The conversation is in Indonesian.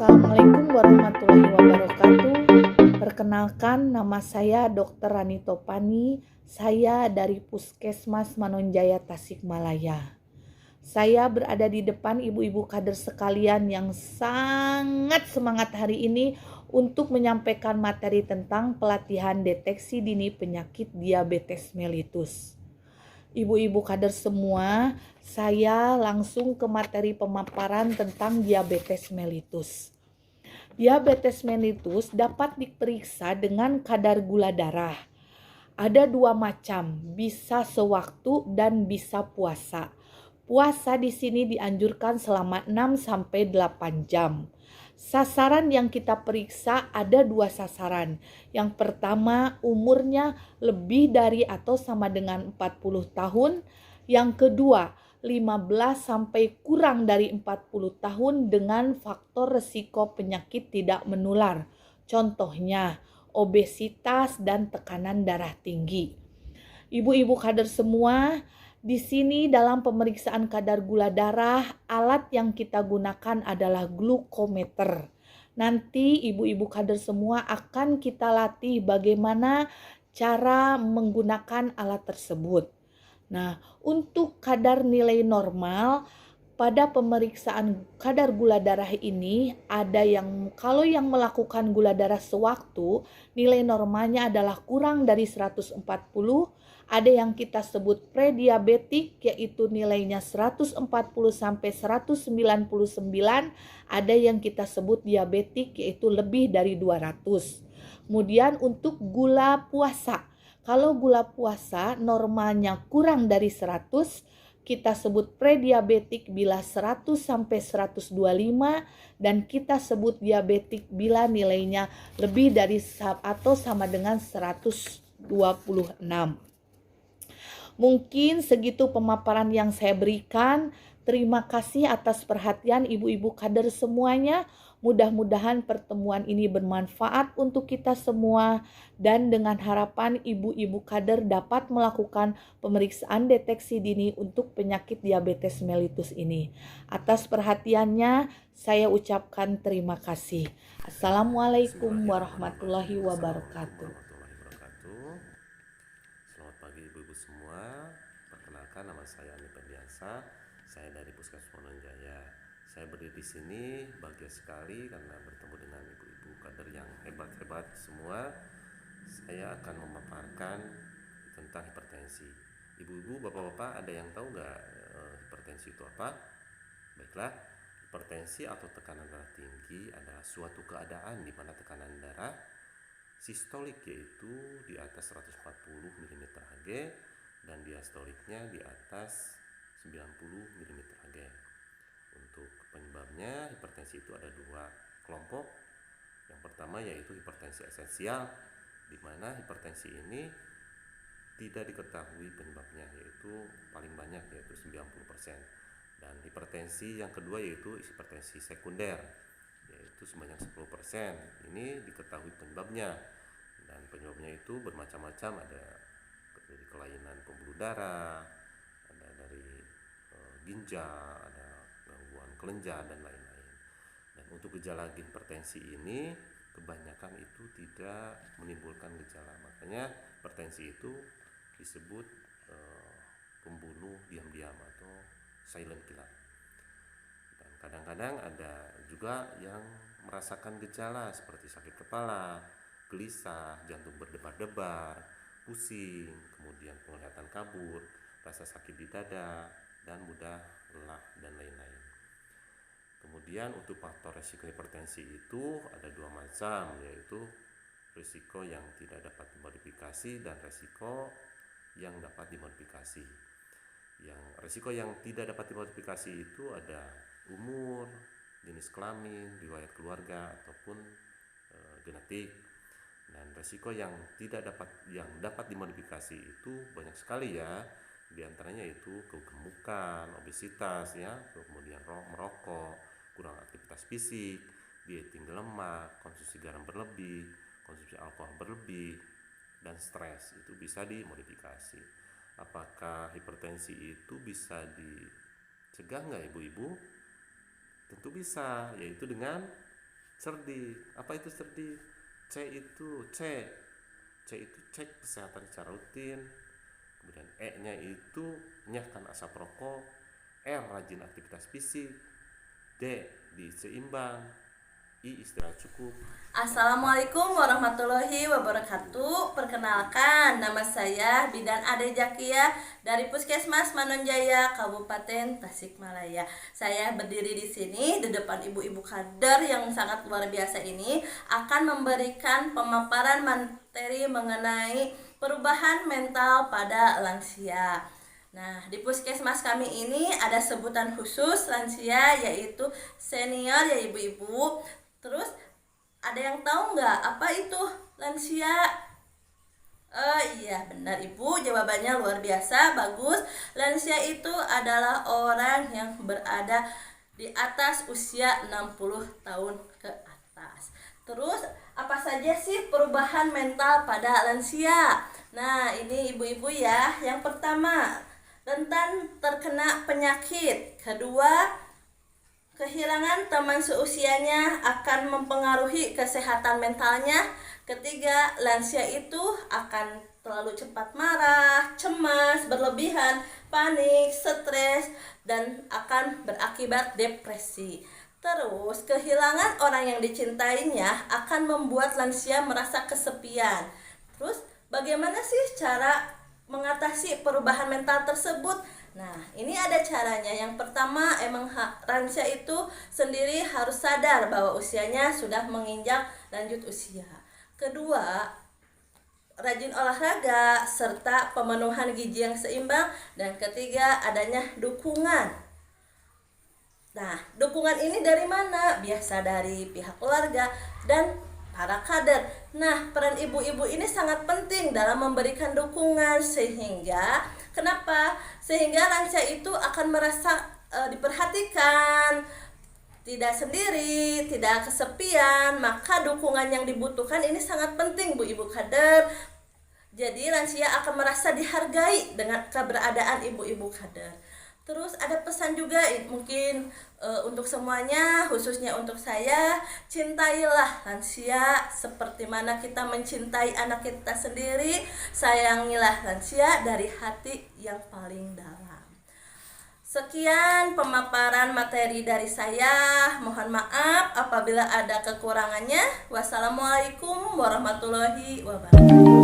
Assalamualaikum warahmatullahi wabarakatuh. Perkenalkan, nama saya Dr. Rani Topani. Saya dari Puskesmas Manonjaya Tasikmalaya. Saya berada di depan ibu-ibu kader sekalian yang sangat semangat hari ini untuk menyampaikan materi tentang pelatihan deteksi dini penyakit diabetes mellitus. Ibu-ibu kader semua, saya langsung ke materi pemaparan tentang diabetes mellitus. Diabetes mellitus dapat diperiksa dengan kadar gula darah. Ada dua macam, bisa sewaktu dan bisa puasa. Puasa di sini dianjurkan selama 6-8 jam. Sasaran yang kita periksa ada dua sasaran. Yang pertama, umurnya lebih dari atau sama dengan 40 tahun. Yang kedua, 15 sampai kurang dari 40 tahun dengan faktor resiko penyakit tidak menular. Contohnya, obesitas dan tekanan darah tinggi. Ibu-ibu kader semua, di sini dalam pemeriksaan kadar gula darah, alat yang kita gunakan adalah glukometer. Nanti ibu-ibu kader semua akan kita latih bagaimana cara menggunakan alat tersebut. Nah, untuk kadar nilai normal, pada pemeriksaan kadar gula darah ini ada yang kalau yang melakukan gula darah sewaktu nilai normalnya adalah kurang dari 140, ada yang kita sebut prediabetik yaitu nilainya 140 sampai 199, ada yang kita sebut diabetik yaitu lebih dari 200. Kemudian untuk gula puasa, kalau gula puasa normalnya kurang dari 100, kita sebut prediabetik bila 100 sampai 125 dan kita sebut diabetik bila nilainya lebih dari atau sama dengan 126. Mungkin segitu pemaparan yang saya berikan. Terima kasih atas perhatian ibu-ibu kader semuanya. Mudah-mudahan pertemuan ini bermanfaat untuk kita semua dan dengan harapan ibu-ibu kader dapat melakukan pemeriksaan deteksi dini untuk penyakit diabetes mellitus ini. Atas perhatiannya saya ucapkan terima kasih. Assalamualaikum warahmatullahi wabarakatuh. Selamat pagi ibu-ibu semua. Perkenalkan, nama saya Ani Pendiasa. Saya dari Puskesmas Manonjaya. Saya berdiri di sini bahagia sekali karena bertemu dengan ibu-ibu kader yang hebat-hebat semua. Saya akan memaparkan tentang hipertensi. Ibu-ibu, bapak-bapak, ada yang tahu nggak hipertensi itu apa? Baiklah, hipertensi atau tekanan darah tinggi adalah suatu keadaan di mana tekanan darah sistolik yaitu di atas 140 mm/Hg dan diastoliknya di atas 90 mm/Hg. Untuk penyebabnya hipertensi itu ada dua kelompok. Yang pertama yaitu hipertensi esensial, di mana hipertensi ini tidak diketahui penyebabnya, yaitu paling banyak yaitu 90%. Dan hipertensi yang kedua yaitu hipertensi sekunder, yaitu sebanyak 10%. Ini diketahui penyebabnya, dan penyebabnya itu bermacam-macam, ada dari kelainan pembuluh darah, ada dari ginjal, ada gangguan kelenjar dan lain-lain. Dan untuk gejala hipertensi ini kebanyakan itu tidak menimbulkan gejala, makanya hipertensi itu disebut pembunuh diam-diam atau silent killer. Dan kadang-kadang ada juga yang merasakan gejala seperti sakit kepala, gelisah, jantung berdebar-debar, pusing, kemudian penglihatan kabur, rasa sakit di dada, dan mudah lelah dan lain-lain. Kemudian untuk faktor risiko hipertensi itu ada dua macam, yaitu risiko yang tidak dapat dimodifikasi dan risiko yang dapat dimodifikasi. Yang risiko yang tidak dapat dimodifikasi itu ada umur, jenis kelamin, riwayat keluarga ataupun genetik. Dan risiko yang dapat dimodifikasi itu banyak sekali ya. Di antaranya itu kegemukan, obesitas ya, kemudian merokok, kurang aktivitas fisik, diet tinggi lemak, konsumsi garam berlebih, konsumsi alkohol berlebih, dan stres itu bisa dimodifikasi. Apakah hipertensi itu bisa dicegah nggak ibu-ibu? Tentu bisa, yaitu dengan cerdik. Apa itu cerdik? C itu cek kesehatan secara rutin. Kemudian E-nya itu nyahkan asap rokok. R rajin aktivitas fisik. D diseimbang. I istirahat cukup. Assalamualaikum warahmatullahi wabarakatuh. Perkenalkan, nama saya Bidan Ade Jakia dari Puskesmas Manonjaya, Kabupaten Tasikmalaya. Saya berdiri di sini di depan ibu-ibu kader yang sangat luar biasa ini akan memberikan pemaparan materi mengenai perubahan mental pada lansia. Nah, di puskesmas kami ini ada sebutan khusus lansia, yaitu senior ya ibu-ibu. Terus ada yang tahu nggak apa itu lansia? Iya benar ibu, jawabannya luar biasa, bagus. Lansia itu adalah orang yang berada di atas usia 60 tahun ke atas. Terus apa saja sih perubahan mental pada lansia? Nah ini ibu-ibu ya, yang pertama rentan terkena penyakit. Kedua, kehilangan teman seusianya akan mempengaruhi kesehatan mentalnya. Ketiga, lansia itu akan terlalu cepat marah, cemas, berlebihan, panik, stres, dan akan berakibat depresi. Terus, kehilangan orang yang dicintainya akan membuat lansia merasa kesepian. Terus, bagaimana sih cara mengatasi perubahan mental tersebut? Nah, ini ada caranya. Yang pertama, emang lansia itu sendiri harus sadar bahwa usianya sudah menginjak lanjut usia. Kedua, rajin olahraga serta pemenuhan gizi yang seimbang. Dan ketiga, adanya dukungan. Nah, dukungan ini dari mana? Biasa dari pihak keluarga dan para kader. Nah, peran ibu-ibu ini sangat penting dalam memberikan dukungan sehingga kenapa? Sehingga lansia itu akan merasa diperhatikan, tidak sendiri, tidak kesepian. Maka dukungan yang dibutuhkan ini sangat penting Bu Ibu kader. Jadi lansia akan merasa dihargai dengan keberadaan ibu-ibu kader. Terus ada pesan juga mungkin untuk semuanya, khususnya untuk saya, cintailah lansia seperti mana kita mencintai anak kita sendiri. Sayangilah lansia dari hati yang paling dalam. Sekian pemaparan materi dari saya. Mohon maaf apabila ada kekurangannya. Wassalamualaikum warahmatullahi wabarakatuh.